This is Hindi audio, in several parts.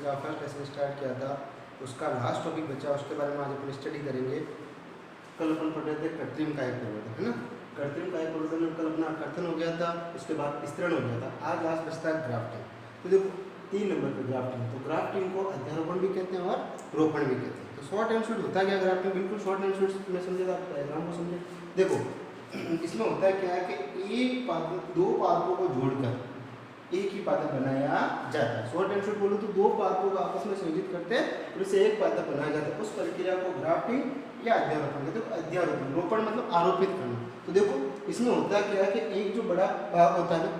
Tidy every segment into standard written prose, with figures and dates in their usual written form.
का फर्स्ट लेसन स्टार्ट किया था, उसका लास्ट टॉपिक बचा, उसके बारे में आज अपन स्टडी करेंगे। कल अपन पढ़ रहे थे कृत्रिम कायिक प्रवर्धन, है ना। कृत्रिम कायिक प्रवर्धन में कल अपना कर्तन हो गया था, उसके बाद विस्तरण हो गया था। आज लास्ट बचता है ग्राफ्टिंग। तो देखो 3 नंबर पर ग्राफ्टिंग, तो ग्राफ्टिंग को अध्यारोपण भी कहते हैं और रोपण भी कहते हैं। तो शॉर्ट एंड स्वीट होता क्या ग्राफ्टिंग, बिल्कुल शॉर्ट एंड स्वीट में समझे, आप डायग्राम को समझे। देखो इसमें होता है क्या है कि एक पादप 2 पादपों को जोड़कर एक ही पादप बनाया जाता है। शॉर्ट एंड शॉर्ट बोलूं तो 2 पादपों को आपस में संयोजित करते हैं और इससे एक पादप बनाया जाता है। उस प्रक्रिया को ग्राफ्टिंग या अध्यारोपण कहते हैं। अध्यारोपण, रोपण मतलब आरोपित करना। तो देखो इसमें होता क्या है कि एक जो बड़ा भाग होता है ना,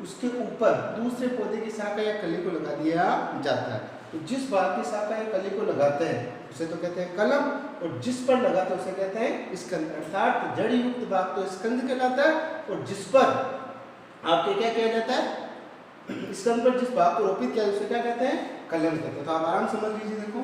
उसके ऊपर दूसरे पौधे की शाखा या कली को लगा दिया जाता है। तो जिस भाग की शाखा या कली को लगाते हैं उसे तो कहते हैं कलम, और जिस पर लगाते हैं उसे कहते हैं स्कंद। अर्थात जड़ युक्त भाग तो स्कंद कहलाता है, और जिस पर आपके क्या किया जाता है, स्कंद पर जिस भाग को रोपित किया उसे क्या कहते हैं, कलम कहते हैं। तो आप आराम समझ लीजिए। देखो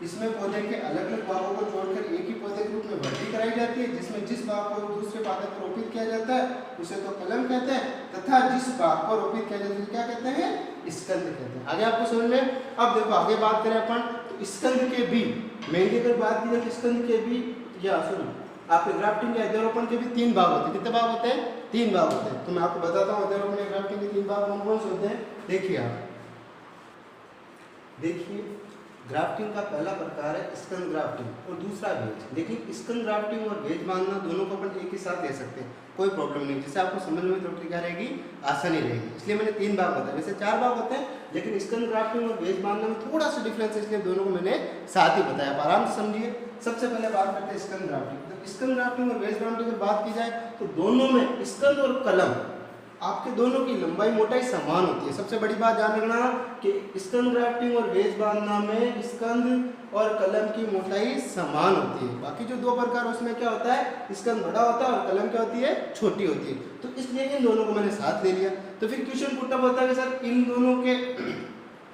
इसमें पौधे के अलग अलग भागों को जोड़कर एक ही पौधे के रूप में वृद्धि कराई जाती है, जिसमें जिस भाग को दूसरे पादप पर रोपित किया जाता है उसे तो कलम कहते हैं, तथा जिस भाग को रोपित किया जाता है क्या कहते हैं, स्कंद कहते हैं। आगे आपको समझ में। अब देखो आगे बात करें अपन, तो स्कंद के भी मेनली अगर बात की जाए तो स्कंद के भी या सुनो आपके ग्राफ्टिंग या अध्यारोपण के भी 3 भाग होते हैं। कितने भाग होते हैं, 3 भाग होते हैं। तो मैं आपको बताता हूँ अध्यारोपण या ग्राफ्टिंग के 3 भाग कौन कौन से होते हैं। देखिए आप देखिए, ग्राफ्टिंग का पहला प्रकार है स्कंद ग्राफ्टिंग और दूसरा वेज। देखिए स्कंद ग्राफ्टिंग और वेज बांधना दोनों को अपन एक ही साथ ले सकते हैं, कोई प्रॉब्लम नहीं। जिससे आपको समझ में थोड़ी क्या रहेगी, आसानी रहेगी। इसलिए मैंने 3 भाग बताया, वैसे 4 भाग होते हैं, लेकिन स्कंद ग्राफ्टिंग और वेज बांधने में थोड़ा सा डिफरेंस है, इसलिए दोनों को मैंने साथ ही बताया। आप आराम से समझिए। सबसे पहले बात करते हैं स्कंद ग्राफ्टिंग। तो स्कंद ग्राफ्टिंग और वेज ग्राफ्टिंग की बात की जाए तो दोनों में स्कंद और कलम आपके दोनों की लंबाई मोटाई समान होती है। सबसे बड़ी बात ध्यान रखना कि स्कंद ग्राफ्टिंग और वेज बांधना में स्कंद और कलम की मोटाई समान होती है। बाकी जो 2 प्रकार उसमें क्या होता है, स्कंद बड़ा होता है और कलम क्या होती है, छोटी होती है। तो इसलिए इन दोनों को मैंने साथ ले लिया। तो फिर क्वेश्चन पुटअप होता है कि सर इन दोनों के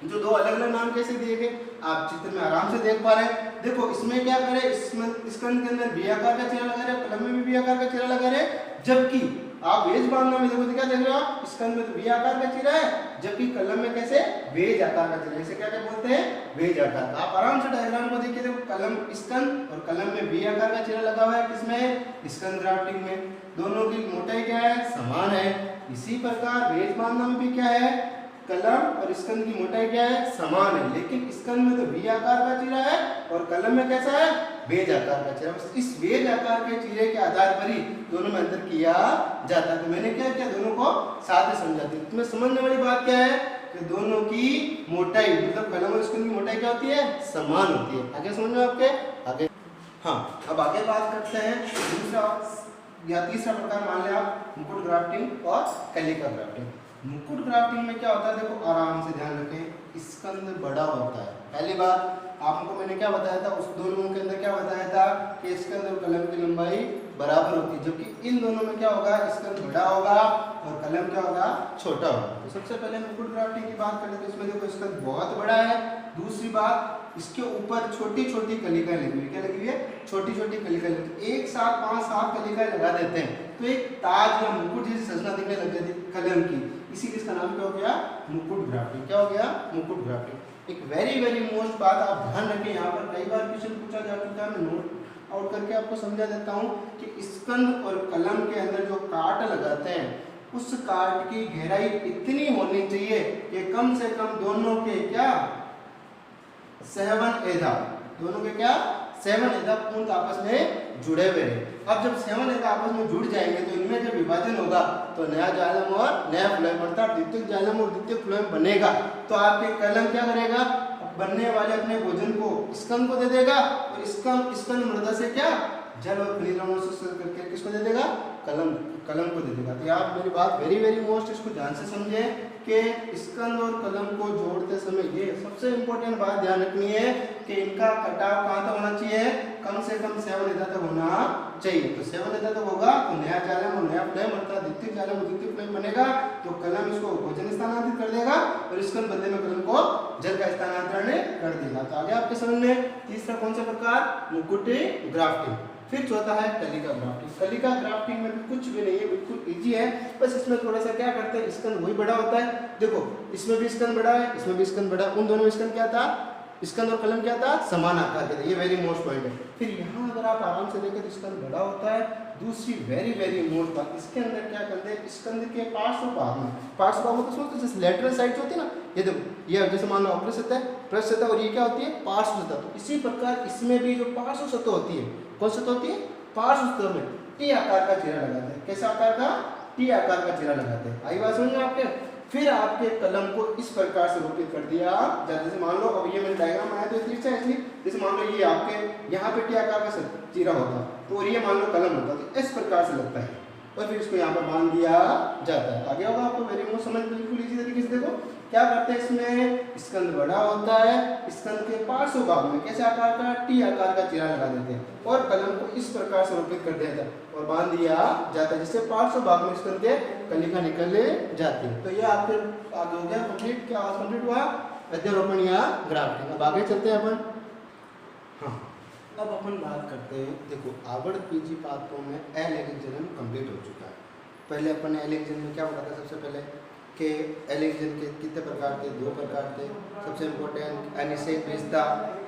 जो 2 अलग अलग नाम कैसे दिए गए, आप चित्र में आराम से देख पा रहे हैं। देखो इसमें क्या करें, इसमें स्कंद के अंदर वी आकार का चेहरा लगा रहे, कलम में भी वी आकार का चेहरा लगा रहे, जबकि आप वेज बांधना में देखो तो क्या देख रहे हो आप, स्कंद में तो वी आकार का चेहरा है, जबकि कलम में कैसे वेज आकार का चेहरा है। इसे क्या क्या बोलते हैं, वेज आकार। आप आराम से डायग्राम को देखिए। देखो कलम स्कंद और कलम में वी आकार का चेहरा लगा हुआ है, किसमें, स्कंद ग्राफ्टिंग में। दोनों की मोटाई क्या है, समान है। इसी प्रकार वेज बांधना में भी क्या है, कलम और स्कंद की मोटाई क्या है, समान है, लेकिन स्कंद में तो वी आकार का चेहरा है और कलम में कैसा है, वेज आकार का चेहरा। बस इस वेज आकार के चेहरे के आधार पर ही दोनों में अंतर किया जाता है। तो मैंने क्या किया, दोनों को साथ में समझा दिया। तुम्हें समझने वाली बात क्या है कि दोनों की मोटाई मतलब कलम और स्कंद की मोटाई क्या होती है, समान होती है। आगे समझ में आपके आगे। हाँ अब आगे बात करते हैं दूसरा या तीसरा प्रकार, मान लिया आप मुकुट ग्राफ्टिंग और कलिका ग्राफ्टिंग। मुकुट ग्राफ्टिंग में क्या होता है, देखो आराम से ध्यान रखें, स्कंद बड़ा होता है। पहली बार आपको मैंने क्या बताया था, उस दोनों के अंदर क्या बताया था कि स्कंद और कलम की लंबाई बराबर होती है, जबकि इन दोनों में क्या होगा, स्कंद बड़ा होगा और कलम क्या होगा, छोटा होगा। तो सबसे पहले मुकुट ग्राफ्टिंग की बात करते हैं। तो इसमें देखो स्कंद बहुत बड़ा है। दूसरी बात, इसके ऊपर छोटी छोटी कलिकाएं लगी हुई, क्या लगी हुई है, छोटी छोटी कलिकाएं लगी। एक साथ 5-7 कलिकाएं लगा देते हैं तो एक ताज या मुकुट जैसी संरचना दिखने लग जाती है कलम की, इसीलिए इसका नाम क्या हो गया, मुकुट ग्राफ्टिंग। क्या हो गया, मुकुट ग्राफ्टिंग। एक वेरी मोस्ट बात आप ध्यान रखें, यहाँ पर कई बार क्वेश्चन पूछा जा चुका है, मैं नोट आउट करके आपको समझा देता हूँ कि स्कंद और कलम के अंदर जो काट लगाते हैं उस काट की गहराई इतनी होनी चाहिए कि कम से कम दोनों के क्या 7 एधा, दोनों के क्या 7 एधा पूर्ण आपस में जुड़े हुए हैं। अब जब 7 एधा आपस में जुड़ जाएंगे तो इनमें जब विभाजन होगा तो नया जाइलम और नया फ्लोएम, अर्थात द्वितीयक जाइलम और द्वितीयक फ्लोएम बनेगा। तो आपके कलम क्या करेगा, बनने वाले अपने भोजन को स्कंद को दे देगा और स्कंद मृदा से क्या जल और खनिज लवणों से करके किसको दे देगा, कलम को दे देगा। तो आप मेरी बात वेरी मोस्ट इसको ध्यान से समझे कि स्कंद और कलम को जोड़ते समय ये सबसे इंपॉर्टेंट बात ध्यान रखनी है कि इनका कटाव कहाँ तक होना चाहिए, कम से कम 7 एधा तक होना चाहिए। तो 7 एधा तक होगा तो नया जाइलम और नया फ्लोएम अर्थात द्वितीयक जाइलम और द्वितीयक फ्लोएम बनेगा। तो कलम इसको भोजन स्थानांतरित कर देगा और स्कंद बदले में कलम को जल का स्थानांतरण कर देगा। तो आगे आपके समझ में तीसरा कौन सा प्रकार, मुकुट ग्राफ्टिंग। फिर चौथा है कलिका ग्राफ्टिंग। कलिका ग्राफ्टिंग में भी कुछ भी नहीं है, बिल्कुल इजी है, बस इसमें थोड़ा सा क्या करते हैं, स्कंद वही बड़ा होता है। देखो इसमें भी स्कंद बड़ा है, इसमें भी स्कंद बड़ा है, उन दोनों में स्कंद क्या था, स्कंद और कलम क्या था, समान आकार के थे। ये वेरी मोस्ट पॉइंट है। फिर यहाँ अगर आप आराम से देखें तो स्कंद बड़ा होता है। दूसरी वेरी वेरी मोस्ट बात, इसके अंदर क्या करते हैं, स्कंद के पार्श्व भाग में, पार्श्व भाग में तो सोचते जैसे लेटरल साइड होती है ना, ये देखो ये जैसे मान लो अग्र सतह है, पृष्ठ सतह, और ये क्या होती है, पार्श्व सतह। तो इसी प्रकार इसमें भी जो पार्श्व सतह होती है, कौन सतह होती है, पार्श्व सतह में टी आकार का चेहरा लगाते हैं। कैसा आकार का, टी आकार का चेहरा लगाते हैं। आई बात समझ में आपके। फिर आपके कलम को इस प्रकार से रोपित कर दिया, जैसे मान लो अब ये मैंने डायग्राम बनाया तो तिरछा है, इसलिए जैसे मान लो ये आपके यहाँ पे टी आकार का चेहरा होता तो, और ये मान लो कलम होता तो इस प्रकार से लगता है, और फिर इसको यहाँ पर बांध दिया जाता है। आगे होगा आपको वेरी मोस्ट समझ बिल्कुल इसी तरीके से। देखो क्या करते हैं, इसमें स्कंद बड़ा होता है, स्कंद के पार्श्व भाग में कैसे आकार का, टी आकार का चेहरा लगा देते हैं, और कलम को इस प्रकार से रोपित कर दिया जाता है और बांध दिया जाता है, जिससे पार्श्व भाग में स्कंद के कलिका निकल जाती है। तो ये आपके आगे हो गया कंप्लीट। क्या कंप्लीट हुआ, अध्यारोपण या ग्राफ्टिंग। अब आगे चलते हैं अपन। हाँ अब अपन बात करते हैं, देखो आवर्त पीजी पात्रों में एल एलिगेशन कंप्लीट हो चुका है। पहले अपन ने एलिगेशन में क्या पढ़ा था, सबसे पहले कि एलिगेशन के कितने प्रकार थे, 2 प्रकार थे। सबसे इम्पोर्टेंट अनिषेक विशेषता,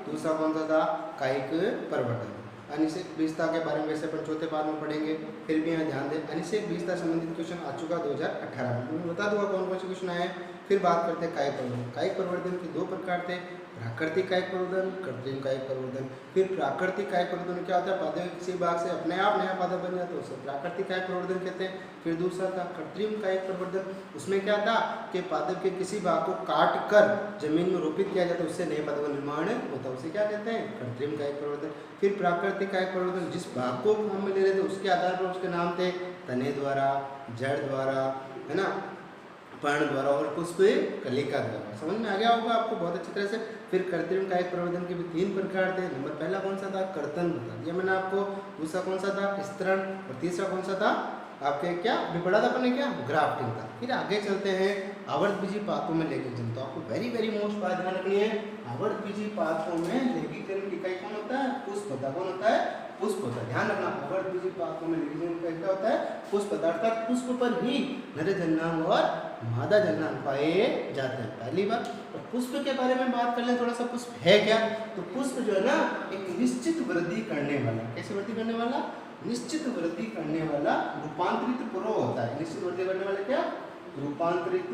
दूसरा कौन सा था, कायिक परिवर्तन। अनिषेक विशेषता के बारे में वैसे अपन चौथे पाठ में पढ़ेंगे, फिर भी यहाँ ध्यान दें। अनिषेक विशेषता संबंधित क्वेश्चन आ चुका 2018 में, मैं बता दूंगा कौन कौन से क्वेश्चन आए। फिर बात करते हैं कायिक परिवर्तन। कायिक परिवर्तन के 2 प्रकार थे, प्राकृतिक कायिक परिवर्तन, कृत्रिम कायिक परिवर्तन। फिर प्राकृतिक कायिक परिवर्तन में क्या होता है, पादप के किसी भाग से अपने आप नया पादप बन जाता है, उसे प्राकृतिक कायिक परिवर्तन कहते हैं। फिर दूसरा था कृत्रिम कायिक परिवर्तन, उसमें क्या था कि पादप के किसी भाग को काट कर जमीन में रोपित किया जाता है, उससे नए पादप का निर्माण होता है, उसे क्या कहते हैं, कृत्रिम कायिक परिवर्तन। फिर प्राकृतिक कायिक परिवर्तन, जिस भाग को हम ले रहे थे उसके आधार पर उसके नाम थे, तने द्वारा, जड़ द्वारा, है ना, पर्ण द्वारा और पुष्प कलिका द्वारा। समझ में आ गया होगा आपको बहुत अच्छी तरह से। फिर कृत्रिम कायिक परिवर्तन के भी 3 प्रकार थे। नंबर पहला कौन सा था, कर्तन बता दिया मैंने आपको। दूसरा कौन सा था, स्तरण, और तीसरा कौन सा था आपके, क्या भी पढ़ा था अपने, क्या ग्राफ्टिंग था। फिर आगे चलते हैं आवर्त बीजी पादपों में लेखिजन। तो आपको वेरी वेरी मोस्ट बात ध्यान रखनी है, आवर्त बीजी पादपों में लेखिजन की इकाई कौन होता है, पुष्प होता है। कौन होता है, पुष्प होता है। ध्यान रखना, आवर्त बीजी पादपों में लेखिजन का क्या होता है, पुष्प होता है, अर्थात पुष्प पर ही नर जन्नांग और मादा जन्नांग पाए जाते हैं। पहली बात। और पुष्प के बारे में बात कर लें थोड़ा सा, पुष्प है क्या। तो पुष्प जो है ना, एक निश्चित वृद्धि करने वाला, कैसे वृद्धि करने वाला, निश्चित वृद्धि करने वाला रूपांतरित पुरो होता है। निश्चित वृद्धि करने वाला क्या, रूपांतरित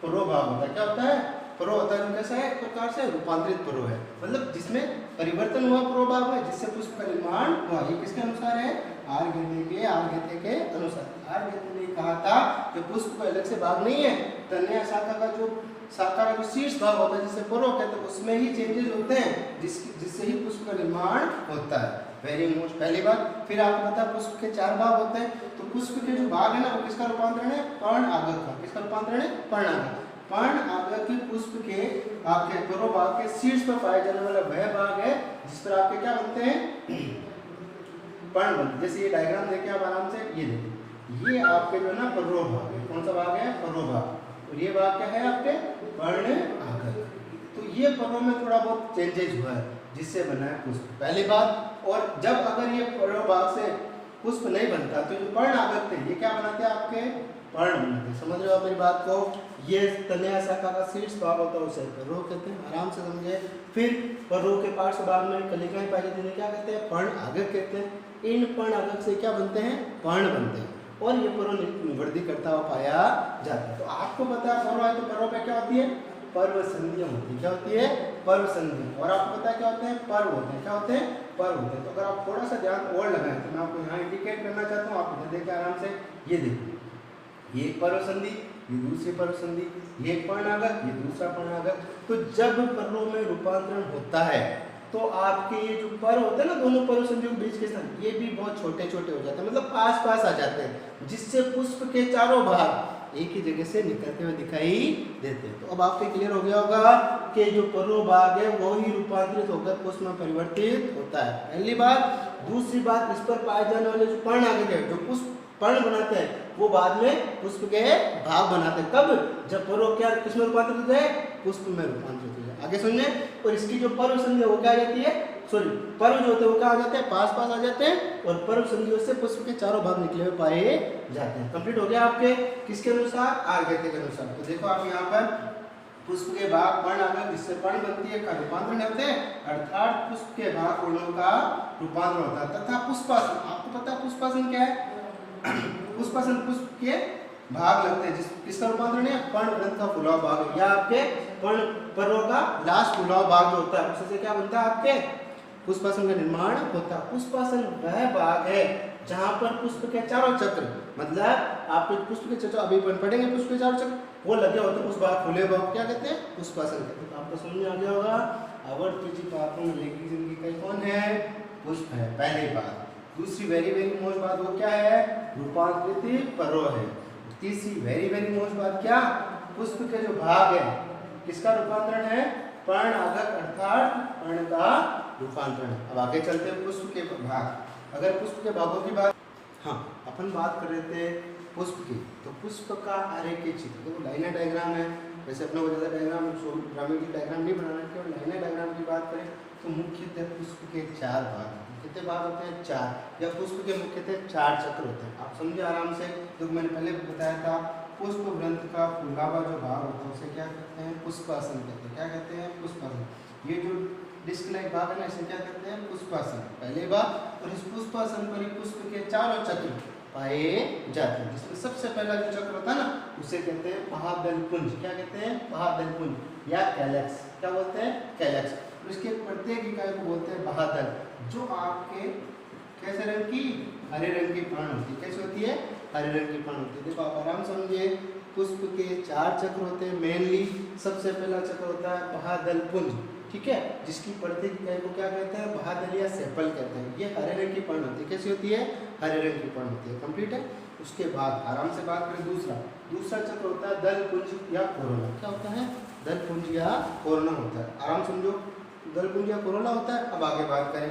पुरोभाग होता है। क्या होता है, पुरो होता है। कैसा है, एक प्रकार से रूपांतरित पुरो है, मतलब जिसमें परिवर्तन हुआ पुरोभाग में, जिससे पुष्प का निर्माण हुआ। ये किसके अनुसार है, आर्घ्यते के अनुसार। आर्घ्यते ने कहा था कि पुष्प का अलग से भाग नहीं है, तने शाखा का जो शीर्ष भाग होता है जिसे पुरो कहते हैं, उसमें ही चेंजेस होते हैं, जिससे ही पुष्प का निर्माण होता है। वेरी मोस्ट पहली बात। फिर आपको पता है पुष्प के 4 भाग होते हैं। तो पुष्प के जो भाग है ना, वो किसका रूपांतरण है, पर्ण आगक का। किसका रूपांतरण है, पर्ण आगक। पर्ण आगक के पुष्प के आपके पूर्व भाग के शीर्ष पर पाया जाने वाला वह भाग है जिस पर आपके क्या बनते हैं, पर्ण बनते। जैसे ये डायग्राम देखिए आप आराम से, ये देखिए, ये आपके जो ना पूर्व भाग है। कौन सा भाग है, पूर्व भाग। और ये भाग क्या है आपके, पर्ण आगक। तो ये पर्वों में थोड़ा बहुत चेंजेज हुआ है, जिससे बना है पुष्प, पहली बात। और जब अगर ये पर्व भाग से पुष्प नहीं बनता तो जो पर्ण आगक थे ये क्या बनाते हैं, आपके पर्ण बनाते। समझ रहे हो आप मेरी बात को। ये तने शाखा का शीर्ष भाग होता है, उसे पर्व कहते हैं, आराम से समझे। फिर पर्व के पार्श्व भाग में कलिकाएं पाई जाती है, क्या कहते हैं, पर्ण आगक कहते हैं। इन पर्ण आगक से क्या बनते हैं, पर्ण बनते हैं, और ये पर्व वृद्धि करता हुआ पाया जाता है। तो आपको पता है पर्व है तो पर्व पे क्या होती है, पर्व संधियां होती है। क्या होती है, पर्व संधि। और आपको पता है क्या होते हैं, पर्व होते हैं। क्या होते हैं, पर्व होते हैं। तो अगर आप थोड़ा सा ध्यान और लगाएं तो मैं आपको यहाँ इंडिकेट करना चाहता हूँ, आप इधर देखिए आराम से, ये देखिए, ये एक पर्व संधि, ये दूसरी पर्व संधि, ये एक पर्ण आगक, ये दूसरा पर्ण आगक। तो जब पर्वों में रूपांतरण होता है तो आपके ये जो पर्व होते हैं ना, दोनों पर्व संधियों के बीच के स्थान, ये भी बहुत छोटे छोटे हो जाते हैं, मतलब पास पास आ जाते हैं, जिससे पुष्प के चारों भाग एक ही जगह से निकलते हुए दिखाई देते हैं। तो अब आपको क्लियर हो गया होगा कि जो पर्व भाग है वो ही रूपांतरित होकर पुष्प में परिवर्तित होता है, पहली बात। दूसरी बात, इस पर पाए जाने वाले जो पर्ण आगक है, जो पुष्प पर्ण बनाते हैं वो बाद में पुष्प के भाग बनाते हैं। कब? जब पर्व क्या किसमें रूपांतरित हो जाए? पुष्प में रूपांतरित हो जाए। आगे सुनिए, और इसकी जो पर्व संधि है वो क्या आ जाती है? सॉरी, पर्व जो होते हैं वो क्या आ जाते हैं? पास पास आ जाते हैं और पर्व संधियों से पुष्प के चारों भाग निकले हुए पाए जाते हैं। कंप्लीट हो गया आपके किसके अनुसार? आर्यभट्ट के अनुसार। तो देखो आप यहाँ पर पुष्प के भाग पर्ण आगे जिससे पर्ण बनती है का रूपांतरण होते हैं, अर्थात पुष्प के भाग पूर्णों का रूपांतरण होता है। तथा पुष्पासन, आपको पता है पुष्पासन क्या है? पुष्पासन पुष्प के भाग लगते हैं किसका रूपांतरण है? पर्ण ग्रंथ का फुलाव भाग है, या आपके पर्ण पर्वों का लास्ट फुलाव भाग जो होता है उससे क्या बनता है? आपके पुष्पासन का निर्माण होता है। पुष्पासन वह भाग है जहां पर पुष्प के चारों चक्र, मतलब आपके पुष्प के चक्र अभी पढ़ेंगे, पुष्प के चारों चक्र वो लगे होते हैं, उस भाग फूले भाग क्या कहते हैं? पुष्पासन कहते हैं। तो आपको समझ में आ गया होगा अवर तुझी पापों में लेखी जिंदगी का कौन है? पुष्प है, पहली बात। दूसरी वेरी वेरी मोस्ट बात वो क्या है? रूपांतरित पर्व है। तीसरी वेरी वेरी मोस्ट बात क्या? पुष्प के जो भाग है किसका रूपांतरण है? पर्ण आगत अर्थात पर्ण का रूपांतरण। अब आगे चलते हैं पुष्प के भाग। अगर पुष्प के भागों की बात, हाँ अपन बात कर रहे थे पुष्प की, तो पुष्प का आरेखीय चित्र देखो, लाइनर डायग्राम है। वैसे अपने को ज़्यादा डायग्राम ज्यामिति डायग्राम नहीं बनाना, केवल लाइनर डायग्राम की बात करें तो मुख्यतः पुष्प के 4 भाग, कितने भाग होते हैं? 4। या पुष्प के मुख्यतः 4 चक्र होते हैं। आप समझे आराम से, जो मैंने पहले बताया था पुष्प ग्रंथ का फुलावा जो भाग होता है उसे क्या कहते हैं? पुष्पासन कहते हैं। क्या कहते हैं? पुष्पासन। ये जो डिस्क लाइक भाग है ना इसे क्या कहते हैं? पुष्पासन, पहले भाग। और इस पुष्पासन पर ही पुष्प के चारों चक्र पाए जाते हैं, जिसमें सबसे पहला जो चक्र होता है ना उसे कहते हैं बाह्यदल पुंज। क्या कहते हैं? बाह्यदल पुंज या कैलेक्स। क्या बोलते हैं? कैलेक्स। और इसके प्रत्येक इकाई को बोलते हैं बाह्यदल, जो आपके कैसे रंग की? हरे रंग की पर्ण होती है। कैसे होती है? हरे रंग की पर्ण होती है। देखो आप आराम समझिए, पुष्प के 4 चक्र होते हैं मेनली। सबसे पहला चक्र होता है बाह्यदल पुंज, ठीक है, जिसकी प्रत्येक इकाई को क्या कहते हैं? बाह्यदल या सेपल कहते हैं। ये हरे रंग की पर्ण होती है। कैसी होती है? हरे रंग की पर्ण होती है। कंप्लीट है। उसके बाद आराम से बात करें दूसरा चक्र होता है दल पुंज या कोरोना। क्या होता है? दल पुंज या कोरोना होता है। आराम समझो, दल पुंज या कोरोना होता है। अब आगे बात करें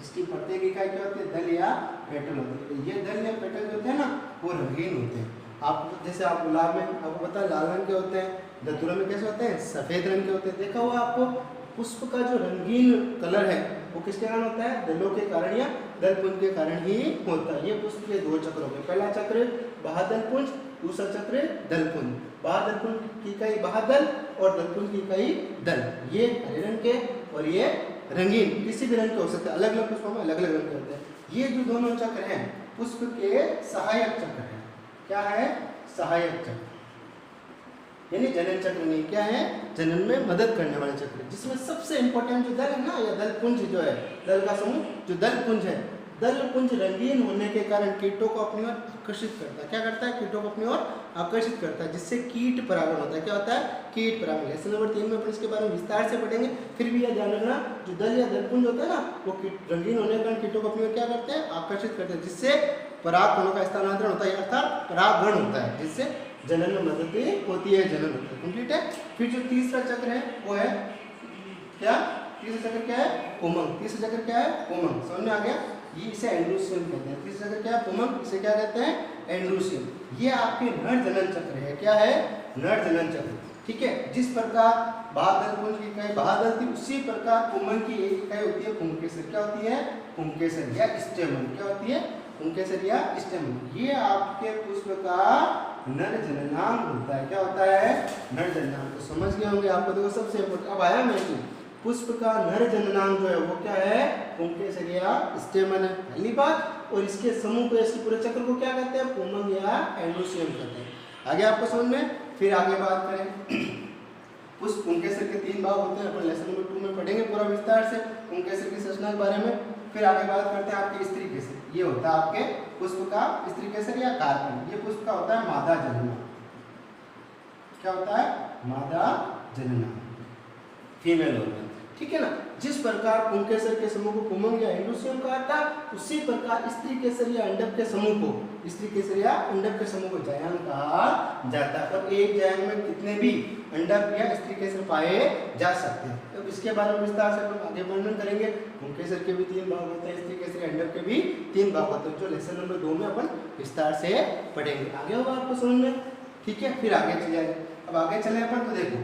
इसकी प्रत्येक इकाई क्या होती है? दल या पेटल होती है। ये दल या पेटल जो होते हैं ना वो रंगीन होते हैं। आप जैसे आप गुलाब में आपको पता है लाल रंग के होते हैं, धतूरा में कैसे होते हैं? सफेद रंग के होते हैं। देखा हुआ आपको पुष्प का जो रंगीन कलर है वो किसके कारण होता है? दलों के कारण या दल पुंज के कारण ही होता है। ये पुष्प के 2 चक्र हो गए। पहला चक्र बाह्यदल पुंज, दूसरा चक्र दल पुंज। बाह्यदल पुंज की इकाई बाह्यदल और दल पुंज की इकाई दल। ये हरे रंग के और ये रंगीन, किसी भी रंग के हो सकते हैं। अलग अलग पुष्पों में अलग अलग रंग के होते हैं। ये जो दोनों चक्र हैं पुष्प के सहायक चक्र हैं। क्या है? सहायक चक्र, यानी जनन चक्र नहीं, क्या है? जनन में मदद करने वाले चक्र, जिसमें सबसे इंपॉर्टेंट जो दल है ना या दल पुंज जो है, दल का समूह जो दल पुंज है, दल पुंज रंगीन होने के कारण कीटों को अपनी ओर आकर्षित करता है। क्या करता है? कीटों को अपनी ओर आकर्षित करता है, जिससे कीट परागण होता है। क्या होता है? कीट परागण। लेसन नंबर 3 में अपन इसके बारे में विस्तार से पढ़ेंगे। फिर भी यह ध्यान रखना, जो दल या दल पुंज होता है ना वो रंगीन होने के कारण कीटों को अपनी ओर क्या करते हैं? आकर्षित करते हैं, जिससे परागकणों का स्थानांतरण होता है, अर्थात परागण होता है, जिससे जनन में मदद होती है, जनन होता है। कंप्लीट है। फिर जो तीसरा चक्र है वो है क्या? तीसरा चक्र क्या है? पुमंग। तीसरा चक्र क्या है? पुमंग। समझ में आ गया? ये इसे एंड्रोसियम कहते हैं। तीसरा चक्र क्या है? पुमंग। इसे क्या कहते हैं? एंड्रोसियम। ये आपके नर जनन चक्र है। क्या है? नर जनन चक्र। ठीक है। जिस प्रकार बाह्यदल पुंज की इकाई बाह्यदल थी, उसी प्रकार पुमंग की एक इकाई होती है पुंकेसर। क्या होती है? पुंकेसर या स्टेमन। क्या होती है? पुंकेसर या स्टेमन। ये आपके पुष्प का नर जननांग होता है। क्या होता है? नर जननांग। तो समझ गए होंगे आपको। देखो सबसे इम्पोर्टेंट अब आया मैं पुष्प का नर जननांग जो है वो क्या है? पुंकेसर या स्टेमन है, पहली बात। और इसके समूह को, इसके पूरे चक्र को क्या कहते हैं? पुमंग या एंड्रोसियम कहते हैं। आगे आपको समझ में। फिर आगे बात करें पुष्प पुंकेसर के 3 भाग होते हैं। अपन लेसन नंबर 2 में पढ़ेंगे पूरा विस्तार से पुंकेसर की संरचना के बारे में। फिर आगे बात करते हैं आपके स्त्री केसर। ये होता है आपके पुष्प का स्त्री केसर या कार्पण। ये पुष्प का होता है मादा जनना। क्या होता है? मादा जनना, फीमेल ऑर्गन। ठीक है ना। जिस प्रकार पुंकेसर के समूह को पुमंग या एंडोसियम कहा था, उसी प्रकार स्त्री केसर या अंडक के समूह को, स्त्री केसर या अंडक के समूह को जायांग कहा जाता है। और एक जायांग में कितने भी अंडक या स्त्री केसर पाए जा सकते हैं। अब इसके बारे में विस्तार से हम आगे वर्णन करेंगे। पुंकेसर के भी 3 भाग होते हैं, स्त्री केसर अंडक के भी 3 भाग होते हैं, जो लेसन नंबर 2 में अपन विस्तार से पढ़ेंगे। आगे होगा आपको समझ में, ठीक है। फिर आगे चले जाएंगे। अब आगे चले अपन तो देखो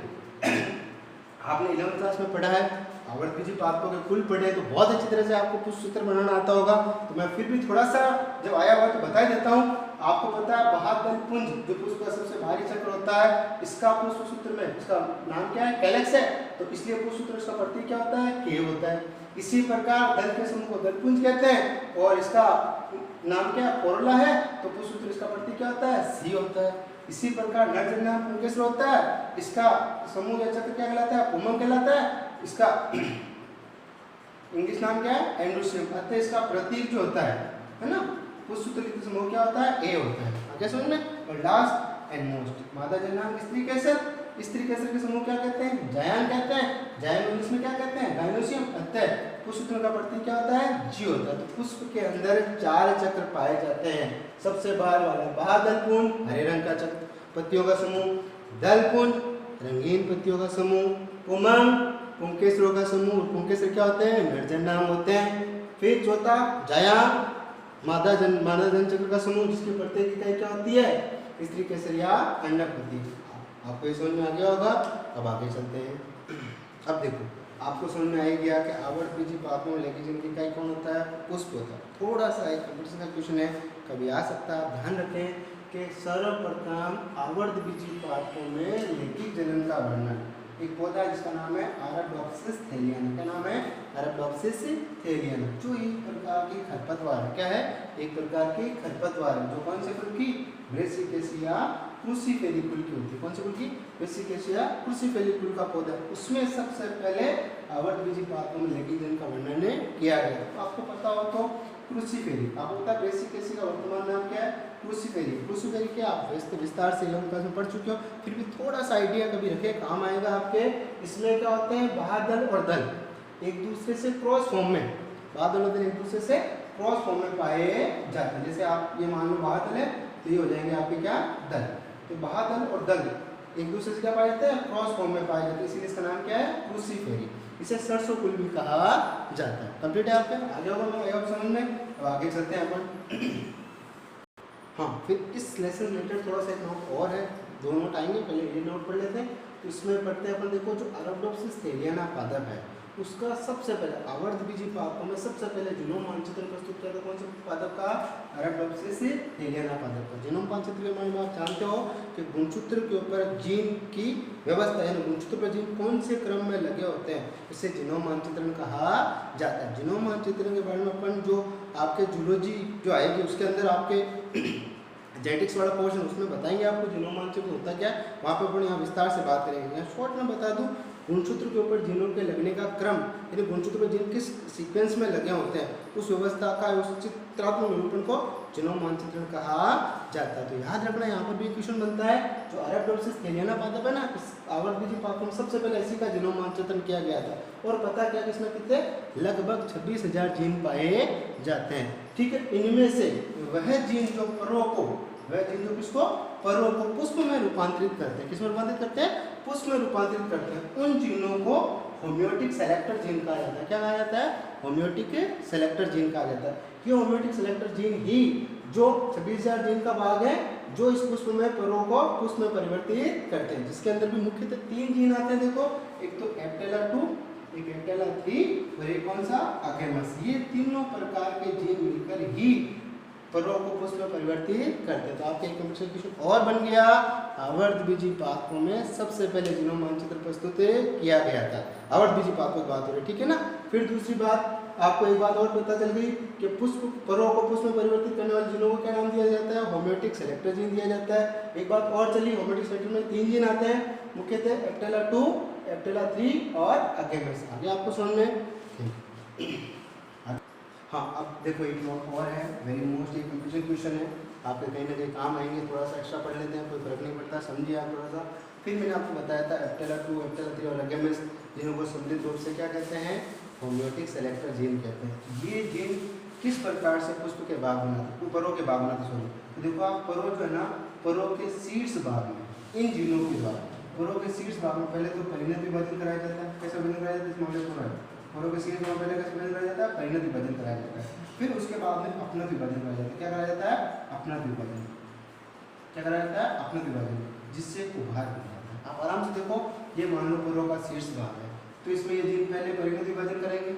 आपने 11th क्लास में पढ़ा है, आवर्त बीजी पादपों के कुल पढ़े, तो बहुत अच्छी तरह से आपको पुष्प सूत्र बनाना आता होगा। तो मैं फिर भी थोड़ा सा जब आया हुआ तो बता देता हूँ। आपको पता है बहादल पुंज जो पुष्प का सबसे भारी चक्र होता है, इसका पुष्प सूत्र में इसका नाम क्या है, कैलेक्स है, तो इसलिए पुष्प सूत्र इसका प्रतीक क्या होता है, के होता है। इसी प्रकार दल के समूह को दलपुंज कहते हैं और इसका नाम क्या है, कोरोला है, तो पुष्प सूत्र इसका प्रतीक क्या होता है, सी होता है। इसी प्रकार नर नाम पुंकेसर होता है, इसका समूह या चक्र क्या कहलाता है, पुमंग कहलाता है। इसका इंग्लिश नाम क्या है, एंडोसियम। अतः इसका प्रतीक जो होता है ना, पुष्प सूत्र समूह क्या होता है, ए होता है। आगे समझ में। और लास्ट एंड मोस्ट मादा जननांग स्त्री केसर, स्त्री केसर के समूह क्या कहते हैं, जायांग कहते हैं। जायांग इंग्लिश में क्या कहते हैं, गायनोसियम। अतः पुष्प सूत्र का प्रतीक क्या होता है, जी होता है। तो पुष्प के अंदर 4 चक्र पाए जाते हैं। सबसे बाहर वाला बहादलपुंज, हरे रंग का चक्र पत्तियों का समूह, दलपुंज रंगीन पत्तियों का समूह, पुमंग पुंकेसरों का समूह। पुंकेसर क्या होते हैं, निर्जन नाम होते हैं। फिर चौथा जायांग मादा जन चक्र का समूह, जिसकी प्रत्येक इकाई क्या होती है, स्त्री केसर या अंडक होती है। आपको ये समझ में आ गया होगा। अब आगे चलते हैं। अब देखो आपको समझ में आ गया कि आवर्त बीजी पादपों में लेगी जिनकी इकाई कौन होता है, पुष्प होता है। थोड़ा सा एक कंपटीशन का क्वेश्चन है, कभी आ सकता है। ध्यान रखें कि सर्वप्रथम आवर्त बीजी पादपों में लेगी जनन का वर्णन। एक पौधा है जिसका नाम है अरबडोप्सिस थैलियाना। क्या नाम है, अरबडोप्सिस थैलियाना, जो एक प्रकार की खरपतवार है। क्या है, एक प्रकार की खरपतवार है, जो कौन से कुल की, ब्रेसिकेसिया क्रूसीफेरी कुल की होती है। कौन से कुल की, ब्रेसिकेसिया क्रूसीफेरी कुल का पौधा है। उसमें सबसे पहले आवर्त बीजी पादपों में लेगी जनन का वर्णन किया गया। तो आपको पता हो तो क्रूसीफेरी, आपको पता है ब्रेसिकेसी का वर्तमान नाम क्या है, क्रूसीफेरी। क्रूसीफेरी के आप विस्तार से 11th क्लास में पढ़ चुके हो, फिर भी थोड़ा सा आइडिया कभी रखे, काम आएगा आपके। इसमें क्या होते हैं, बादल और दल एक दूसरे से क्रॉस फॉर्म में, बादल और दल एक दूसरे से क्रॉस फॉर्म में पाए जाते हैं। जैसे आप ये मान लो बादल है, तो ये हो जाएंगे आपके क्या, दल। तो बादल और दल एक दूसरे से क्या पाए जाते हैं, क्रॉस फॉर्म में पाए जाते हैं, इसीलिए इसका नाम क्या है, क्रूसीफेरी। इसे सरसों कुल भी कहा जाता है। कंप्लीट है आपके, आगे होगा मैं आएगा समझ में। अब आगे चलते हैं अपन। हाँ, फिर इस लेसन रिलेटेड थोड़ा सा एक नोट और है, 2 नोट आएंगे, पहले ये नोट पढ़ लेते हैं। तो इसमें पढ़ते हैं अपन, देखो जो अरबडोप्सिस थैलियाना पादप है, उसका सबसे पहले आवर्त बीजी पादपों में सबसे पहले जीनोम मानचित्र प्रस्तुत किया था। कौन से पादप का, अरबडोप्सिस थैलियाना पादप का। जीनोम मानचित्र के बारे में आप जानते हो कि गुणसूत्र के ऊपर जीन की व्यवस्था, यानी गुणसूत्र पर जीन कौन से क्रम में लगे होते हैं, इसे जीनोम मानचित्रण कहा जाता है। जीनोम मानचित्रण के बारे में अपन जो आपके जूलॉजी जो आएगी उसके अंदर आपके जेनेटिक्स वाला पोर्शन, उसमें बताएंगे आपको जीनोम मानचित्र होता क्या है, वहाँ पर अपन यहाँ विस्तार से बात करेंगे। यहाँ शॉर्ट में बता दूँ, गुणसूत्र के ऊपर जीनों के लगने का क्रम, यानी गुणसूत्र पर जीन किस सीक्वेंस में लगे होते हैं, उस व्यवस्था का, उस चित्रात्मक निरूपण को जीनोम मानचित्रण कहा जाता है। तो याद रखना, यहाँ पर भी क्वेश्चन बनता है, जो अरबडोप्सिस थैलियाना पादप है ना, इस आवर्त बीजी पादपों में सबसे पहले इसी का जीनोम मानचित्रण किया गया था। और पता क्या, इसमें कितने, लगभग 26,000 जीन पाए जाते हैं। ठीक है, इनमें से वह जीन जो परों को, वह जीन जो किसको, परों को पुष्प में रूपांतरित करते हैं। किस में रूपांतरित करते हैं, पुष्प में रूपांतरित करते हैं। उन जीनों को होम्योटिक सेलेक्टर जीन कहा जाता है। क्या कहा जाता है, होम्योटिक सेलेक्टर जीन कहा जाता है। ये होम्योटिक सेलेक्टर जीन ही जो 26,000 जीन का भाग है, जो इस पुष्प में परों को पुष्प में परिवर्तित करते हैं, जिसके अंदर भी मुख्यतः 3 जीन आते हैं। देखो, एक तो एप्टेला 2, एक एप्टेला 3 और एक कौन सा, अगेमस। ये तीनों प्रकार के जीन मिलकर ही परों को पुष्प में परिवर्तित करते हैं। तो आपके एक क्वेश्चन और बन गया, आवर्त बीजी पादपों में सबसे पहले जीनोम मानचित्र प्रस्तुत किया गया था। आवर्त बीजी पादपों की बात हो रही, ठीक है ना। फिर दूसरी बात, आपको एक बात और पता चल गई कि पुष्प, परों को पुष्प में परिवर्तित करने वाले जीनों को क्या नाम दिया जाता है, होम्योटिक सेलेक्टर जीन दिया जाता है। एक बात और चली, होम्योटिक सेलेक्टर में 3 जीन आते हैं, मुख्यतः एप्टेला 2, एप्टेला 3 और अगेमस। आगे आपको समझ में। हाँ, अब देखो एक नोट और है, वेरी मोस्ट एक कंफ्यूजन क्वेश्चन है, आपके कहीं ना कहीं काम आएंगे। थोड़ा सा एक्स्ट्रा पढ़ लेते हैं, कोई फर्क नहीं पड़ता, समझिए आप थोड़ा सा। फिर मैंने आपको बताया था एप्टेला 2, एप्टेला 3 और अगेमस, जिन्हों को सम्मिलित रूप से क्या कहते हैं, होम्योटिक सेलेक्टर जीन कहते हैं। ये जीन किस प्रकार से पुष्प के भाग बनाते हैं, परों के भाग बनाते हैं। तो देखो आप परों जो है ना, परों के शीर्ष भाग में इन जीनों के द्वारा, परों के शीर्ष भाग में पहले तो परिणत विभाजन कराया जाता है। कैसे विभाजन कराया जाता है, इस मामले में परों के शीर्ष भाग में पहले कैसे विभाजन कराया जाता है, परिणत विभाजन कराया जाता है। फिर उसके बाद में अपनत विभाजन कराया जाता है। क्या कराया जाता है, अपनत विभाजन। क्या कराया जाता है, अपनत विभाजन, जिससे उभार बन जाता है। आप आराम से देखो, ये मान लो परों का शीर्ष भाग है, तो इसमें ये जीन पहले परिणत विभाजन करेंगे,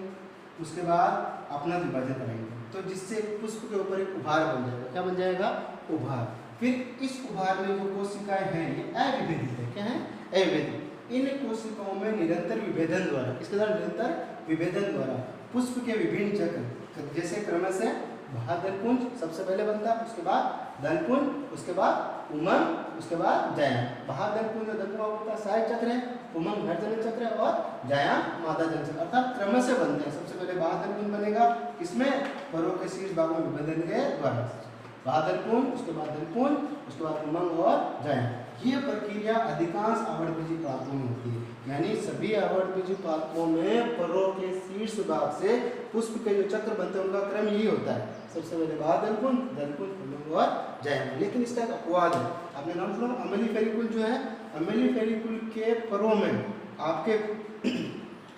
उसके बाद अपना विभाजन करेंगे, तो जिससे पुष्प के ऊपर एक उभार बन जाएगा। क्या बन जाएगा, उभार। फिर इस उभार में जो कोशिकाएं हैं ये अविभेदित है। क्या है, अविभेदित। इन कोशिकाओं में निरंतर विभेदन द्वारा, किसके द्वारा, निरंतर विभेदन द्वारा पुष्प के विभिन्न चक्र, जैसे क्रम से बाह्यदलपुंज सबसे पहले बनता है, उसके बाद दलपुंज, उसके बाद उमंग, उसके बाद जायाम। बाह्यदलपुंज और दलपुंज होता है सहायक चक्र है, उमंग नरजनन चक्र है और जायाम मादा जनन चक्र, अर्थात क्रम से बनते हैं। सबसे पहले बाह्यदलपुंज बनेगा, किसमें, परों के शीर्ष भाग में विभेदन के द्वारा। बाह्यदलपुंज, उसके बाद दलपुंज, उसके बाद उमंग और जायाम। ये प्रक्रिया अधिकांश आवृतबीजी पादपों में होती है, यानी सभी आवृतबीजी पादपों में परों के शीर्ष भाग से पुष्प के जो चक्र बनते हैं उनका क्रम यही होता है। सबसे पहले बाह्यदलपुंज, दलपुंज, उमंग और जायाम। लेकिन इसका एक अपवाद है, आपने नाम सुना, अमेलिफेरिकुल जो है, अमेलिफेरिकुल के परों में आपके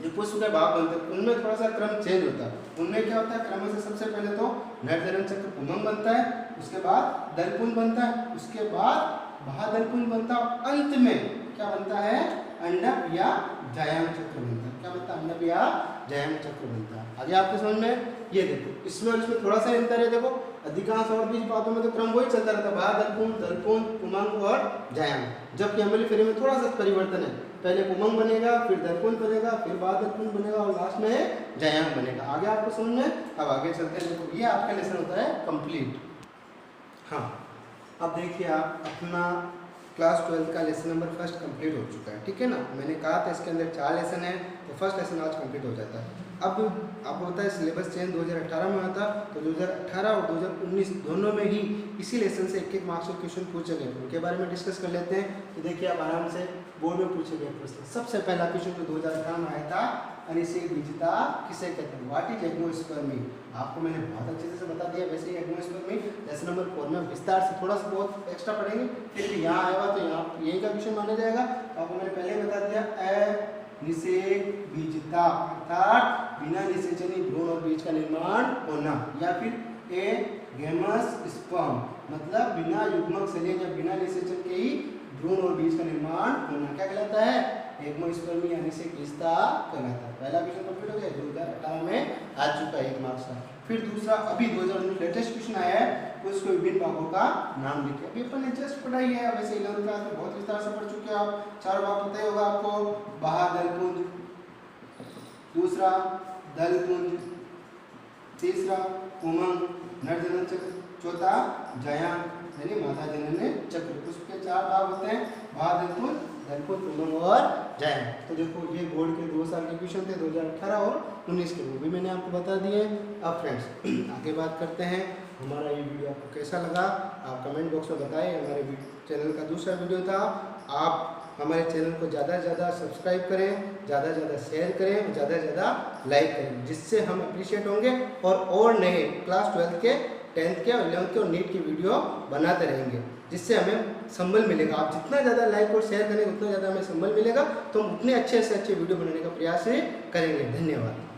जो पुष्प के भाग बनते हैं उनमें थोड़ा सा क्रम चेंज होता है। उनमें क्या होता है, क्रम से सबसे पहले तो नरजनन चक्र उमंग बनता है, उसके बाद दलपुंज बनता है, उसके बाद बाह्यदलपुंज बनता है, अंत में क्या बनता है, अंडक या जायाम चक्र बनता है। क्या बनता है, अंडक या जायाम चक्र बनता है। आगे आपके समझ में, ये देखो इसमें और इसमें थोड़ा सा अंतर है। देखो अधिकांश आवृतबीजी पादपों में तो क्रम वही चलता रहता है, बाह्यदलपुंज, दलपुंज, उमंग और जायाम। जबकि अमेलिफेरी में थोड़ा सा परिवर्तन है, पहले उमंग बनेगा, फिर दलपुंज बनेगा, फिर बाह्यदलपुंज बनेगा और लास्ट में जायाम बनेगा। आगे आपको समझ में, अब आगे चलते हैं। देखो ये आपका लेसन होता है कंप्लीट। हाँ, अब देखिए आप अपना क्लास 12 का लेसन नंबर फर्स्ट कंप्लीट हो चुका है, ठीक है ना। मैंने कहा था इसके अंदर 4 लेसन है, तो फर्स्ट लेसन आज कंप्लीट हो जाता है। अब आपको पता है सिलेबस चेंज 2018 में हुआ था, तो 2018 और 2019 दोनों में ही इसी लेसन से एक मार्क्स के क्वेश्चन पूछे गए, उनके बारे में डिस्कस कर लेते हैं। तो देखिए आप आराम से बोर्ड में पूछे गए प्रश्न। सबसे पहला क्वेश्चन जो 2018 में आया था, अनिषेक बीजता किसे कहते हैं, व्हाट इज एग्मोस्पर्मी। आपको मैंने बहुत अच्छे से बता दिया। वैसे ही एग्मोस्पर्मी लेसन नंबर 4 में विस्तार से थोड़ा सा बहुत एक्स्ट्रा पढ़ेंगे, फिर भी यहाँ आएगा तो यहाँ यही का क्वेश्चन माना जाएगा। तो आपको मैंने पहले बता दिया, निषेक बीजता अर्थात बिना निषेचनी भ्रूण और बीज का निर्माण होना, या फिर ए गेमस स्पर्म मतलब बिना युग्मक सलियन या बिना निषेचन के ही भ्रूण और बीज का निर्माण होना क्या कहलाता है, एग्मोस्पर्मी यानी से बीजता कहलाता है। पहला क्वेश्चन कंप्लीट हो गया, 2018 में आ चुका है 1 मार्क्स का। फिर दूसरा अभी 2019 लेटेस्ट क्वेश्चन आया है, उसको विभिन्न भागों का नाम लिखिए। अभी अपन ने जस्ट पढ़ाई है, वैसे 11th क्लास में बहुत विस्तार से पढ़ चुके हैं आप। 4 भाग पता ही होगा आपको, बाह्यदलपुंज, दूसरा दलपुंज, तीसरा उमंग नरजनन चक्र, चौथा जायाम यानी मादा जनन चक्र। उसके 4 भाग होते हैं, बाह्यदलपुंज, दलपुंज, उमंग और जायाम। तो देखो ये बोर्ड के 2 साल के क्वेश्चन थे, 2018 और 19 के, वो भी मैंने आपको बता दिए। अब फ्रेंड्स आगे बात करते हैं, हमारा ये वीडियो आपको कैसा लगा आप कमेंट बॉक्स में बताएं। हमारे चैनल का दूसरा वीडियो था, आप हमारे चैनल को ज़्यादा से ज़्यादा सब्सक्राइब करें, ज़्यादा से ज़्यादा शेयर करें और ज़्यादा से ज़्यादा लाइक करें, जिससे हम अप्रिशिएट होंगे और नए क्लास 12 के, 10th के और 11th के और नीट की वीडियो बनाते रहेंगे, जिससे हमें संबल मिलेगा। आप जितना ज़्यादा लाइक और शेयर करेंगे उतना ज़्यादा हमें संबल मिलेगा, तो हम उतने अच्छे से अच्छे वीडियो बनाने का प्रयास करेंगे। धन्यवाद।